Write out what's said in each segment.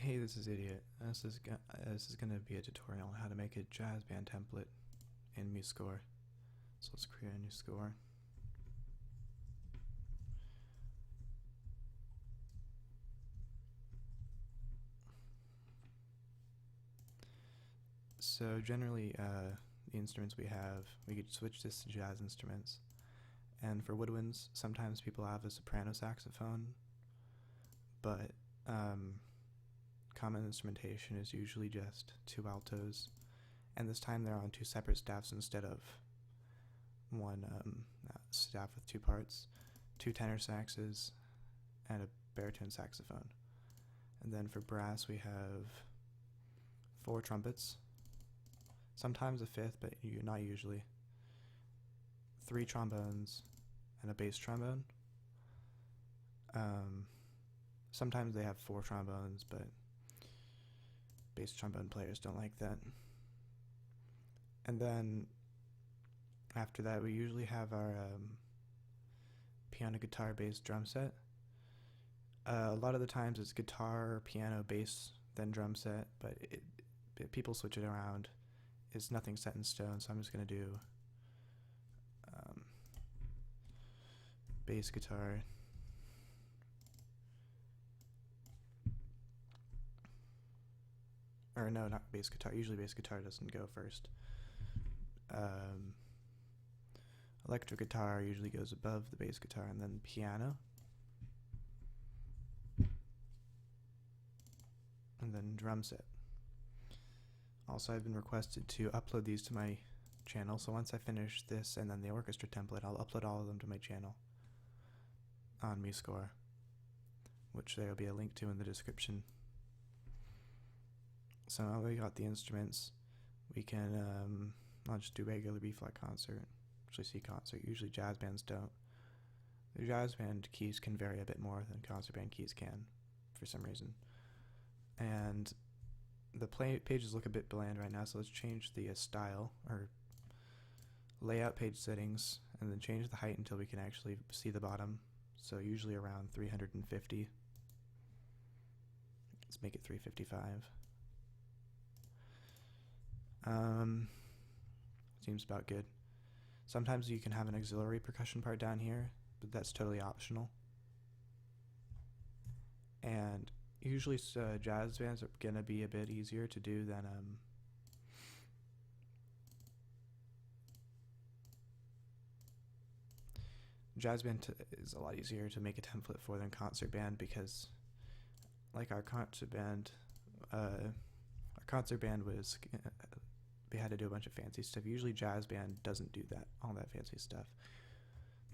Hey, this is Idiot. This is gonna be a tutorial on how to make a jazz band template in MuseScore. So let's create a new score. So generally, the instruments we have, we could switch this to jazz instruments. And for woodwinds, sometimes people have a soprano saxophone, but common instrumentation is usually just two altos, and this time they're on two separate staffs instead of one staff with two parts, two tenor saxes, and a baritone saxophone. And then for brass we have four trumpets, sometimes a fifth, but not usually, three trombones, and a bass trombone. Sometimes they have four trombones, but bass trombone players don't like that. And then after that we usually have our piano, guitar, bass, drum set. A lot of the times it's guitar, piano, bass, then drum set, but people switch it around. It's nothing set in stone, so I'm just going to do bass, guitar, or no, not bass guitar. Usually bass guitar doesn't go first. Electric guitar usually goes above the bass guitar, and then piano, and then drum set. Also, I've been requested to upload these to my channel, so once I finish this and then the orchestra template, I'll upload all of them to my channel on MuseScore, which there will be a link to in the description. So now we got the instruments, we can I'll just do regular B-flat concert, actually C concert. Usually jazz bands don't. The jazz band keys can vary a bit more than concert band keys can for some reason. And the pages look a bit bland right now, so let's change the style or layout page settings, and then change the height until we can actually see the bottom. So usually around 350. Let's make it 355. Seems about good. Sometimes you can have an auxiliary percussion part down here, but that's totally optional. And usually jazz bands are gonna be a bit easier to do than jazz band is a lot easier to make a template for than concert band, because like our concert band was we had to do a bunch of fancy stuff. Usually jazz band doesn't do that, all that fancy stuff.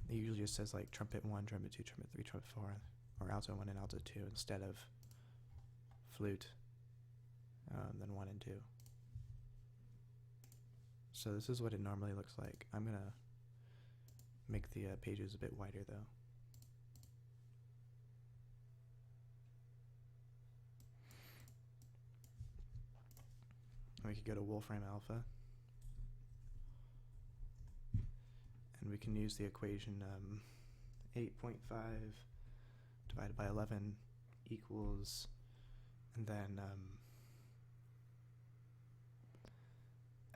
It usually just says like trumpet 1, trumpet 2, trumpet 3, trumpet 4, or alto 1 and alto 2 instead of flute, then 1 and 2. So this is what it normally looks like. I'm gonna make the pages a bit wider though. We could go to Wolfram Alpha, and we can use the equation 8.5 divided by 11 equals, and then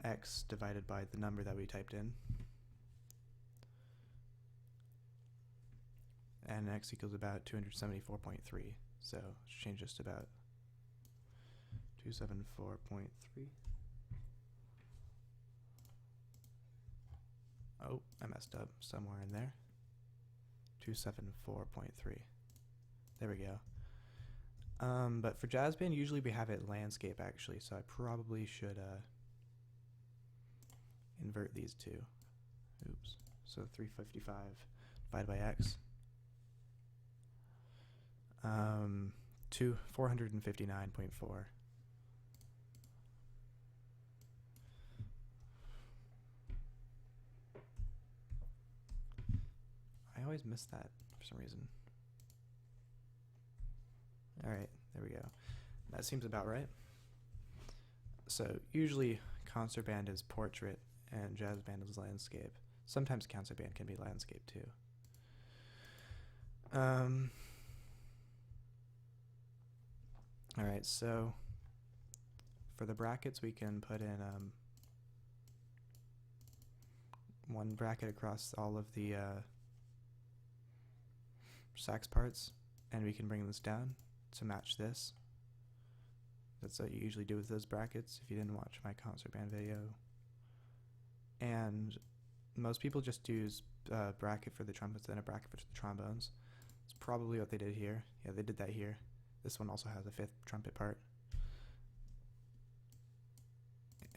x divided by the number that we typed in, and x equals about 274.3. So let's change this to about 274.3. Oh, I messed up somewhere in there. 274.3. There we go. But for jazz band, usually we have it landscape actually, so I probably should invert these two. Oops. So 355 divided by x. 459.4. I always miss that for some reason. Alright, there we go. That seems about right. So usually concert band is portrait and jazz band is landscape. Sometimes concert band can be landscape too. Alright, so for the brackets we can put in one bracket across all of the sax parts, and we can bring this down to match this. That's what you usually do with those brackets if you didn't watch my concert band video. And most people just use a bracket for the trumpets and a bracket for the trombones. It's probably what they did here. Yeah, they did that here. This one also has a 5th trumpet part.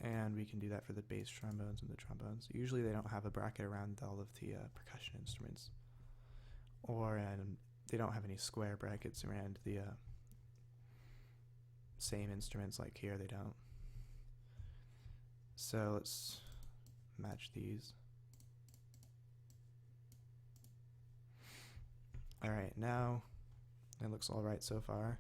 And we can do that for the bass trombones and the trombones. Usually they don't have a bracket around all of the percussion instruments. Or they don't have any square brackets around the same instruments like here, they don't. So let's match these. Alright, now it looks alright so far.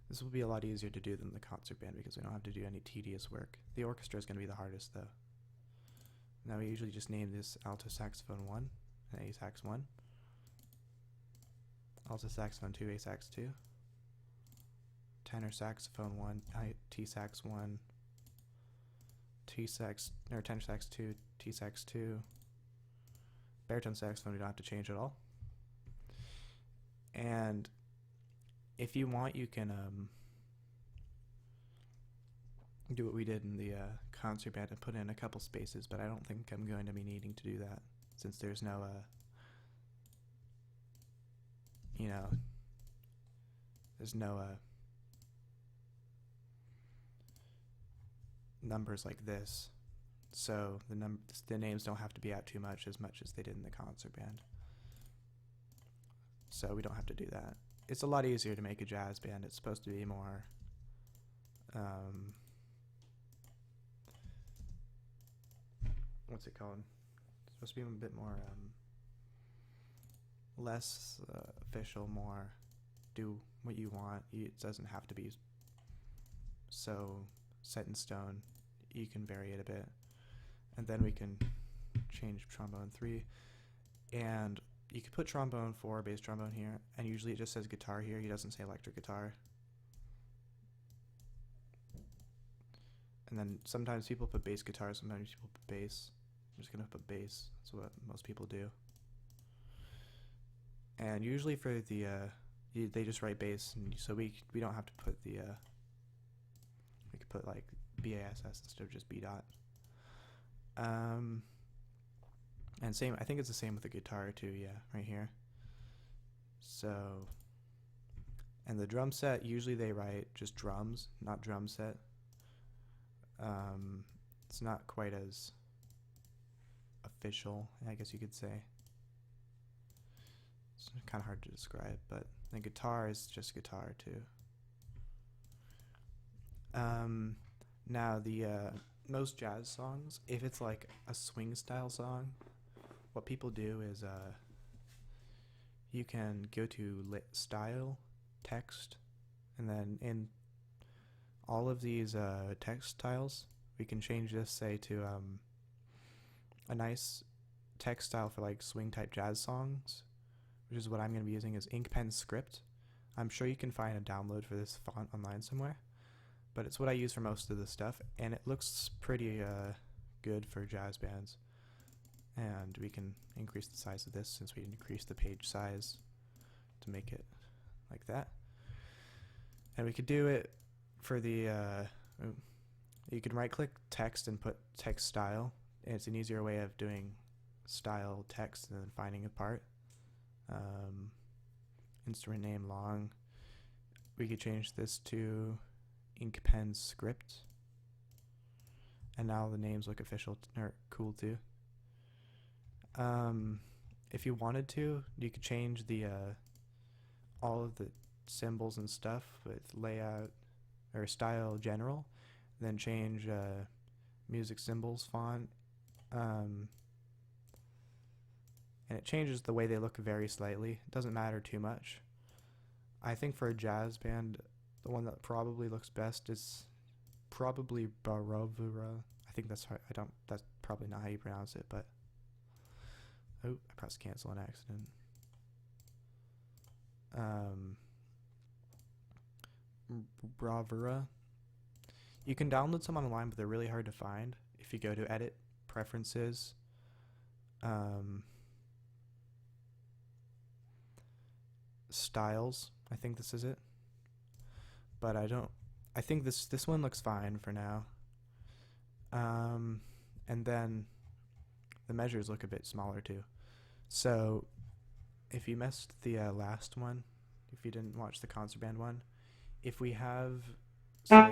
This will be a lot easier to do than the concert band because we don't have to do any tedious work. The orchestra is going to be the hardest though. Now we usually just name this alto saxophone 1 and A sax 1. Alto saxophone 2, A sax 2. Tenor saxophone 1, T sax 1. Tenor sax 2, T sax 2. Baritone saxophone we don't have to change at all. And if you want, you can do what we did in the concert band and put in a couple spaces, but I don't think I'm going to be needing to do that since there's no, there's no numbers like this. So the names don't have to be out too much as they did in the concert band. So we don't have to do that. It's a lot easier to make a jazz band. It's supposed to be more what's it called? It's supposed to be a bit more less official, more do what you want. It doesn't have to be so set in stone. You can vary it a bit. And then we can change trombone 3, and you could put trombone 4, bass trombone here, and usually it just says guitar here. It doesn't say electric guitar. And then sometimes people put bass guitar, sometimes people put bass. I'm just gonna put bass. That's what most people do. And usually for the they just write bass, and so we don't have to put the we could put like BASS instead of just B dot. And same, I think it's the same with the guitar too, yeah, right here. So, and the drum set, usually they write just drums, not drum set. It's not quite as official, I guess you could say. It's kind of hard to describe, but the guitar is just guitar too. Now the most jazz songs, if it's like a swing style song, what people do is you can go to style, text, and then in all of these text styles, we can change this, say, to a nice text style for like swing type jazz songs, which is what I'm going to be using, is InkPen Script. I'm sure you can find a download for this font online somewhere, but it's what I use for most of the stuff, and it looks pretty good for jazz bands. And we can increase the size of this since we increased the page size to make it like that. And we could do it for the, you can right click text and put text style. And it's an easier way of doing style text and then finding a part. Instrument name long. We could change this to InkPen Script. And now the names look official or cool too. If you wanted to, you could change the all of the symbols and stuff with layout or style general, then change music symbols font, and it changes the way they look very slightly. It doesn't matter too much. I think for a jazz band, the one that probably looks best is probably Barovura. I think that's how, that's probably not how you pronounce it, but oh, I pressed cancel on accident. Bravura. You can download some online, but they're really hard to find. If you go to Edit, Preferences, Styles, I think this is it. But I think this one looks fine for now. And then the measures look a bit smaller too. So if you missed the last one, if you didn't watch the concert band one, if we have, say,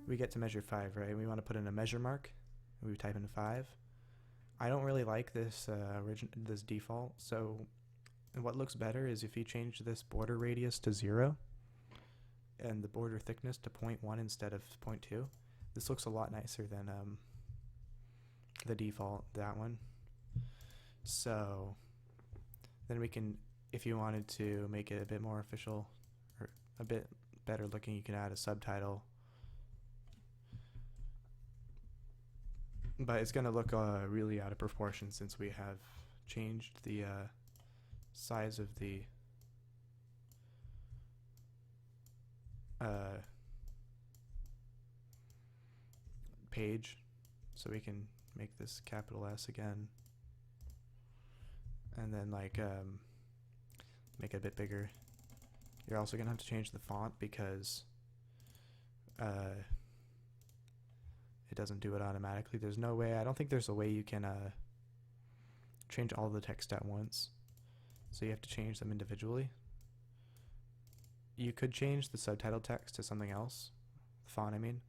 we get to measure 5, right? We want to put in a measure mark. We type in 5. I don't really like this this default. So what looks better is if you change this border radius to 0 and the border thickness to 0.1 instead of 0.2. This looks a lot nicer than the default, that one. So then we can, if you wanted to make it a bit more official or a bit better looking, you can add a subtitle. But it's going to look really out of proportion since we have changed the size of the page. So we can make this capital S again. And then like make it a bit bigger. You're also going to have to change the font because it doesn't do it automatically. There's no way, I don't think there's a way you can change all the text at once. So you have to change them individually. You could change the subtitle text to something else, the font I mean.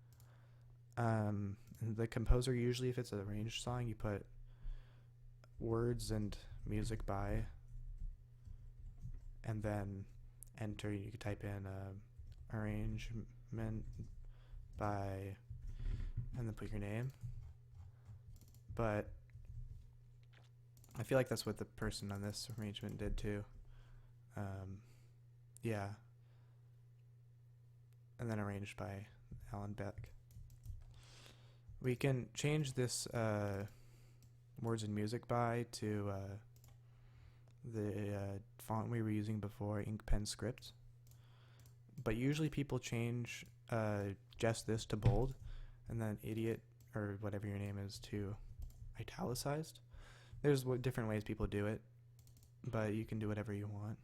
The composer, usually if it's an arranged song, you put words and music by, and then enter. You could type in arrangement by, and then put your name. But I feel like that's what the person on this arrangement did too. Yeah. And then arranged by Alan Beck. We can change this words and music by to the font we were using before, ink pen script. But usually people change just this to bold, and then idiot or whatever your name is to italicized. There's different ways people do it, but you can do whatever you want.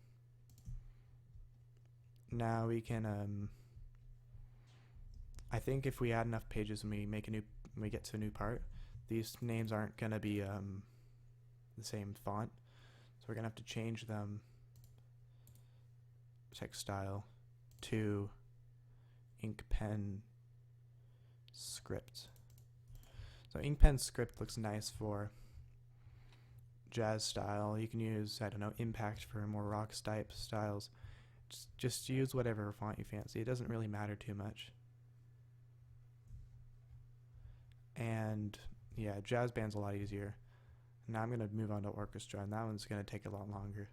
Now we can I think if we add enough pages and we get to a new part, these names aren't gonna be the same font, so we're gonna have to change them, text style, to ink pen script. So ink pen script looks nice for jazz style. You can use, I don't know, Impact for more rock type styles. Just use whatever font you fancy. It doesn't really matter too much. And yeah, jazz band's a lot easier. Now I'm going to move on to orchestra, and that one's going to take a lot longer.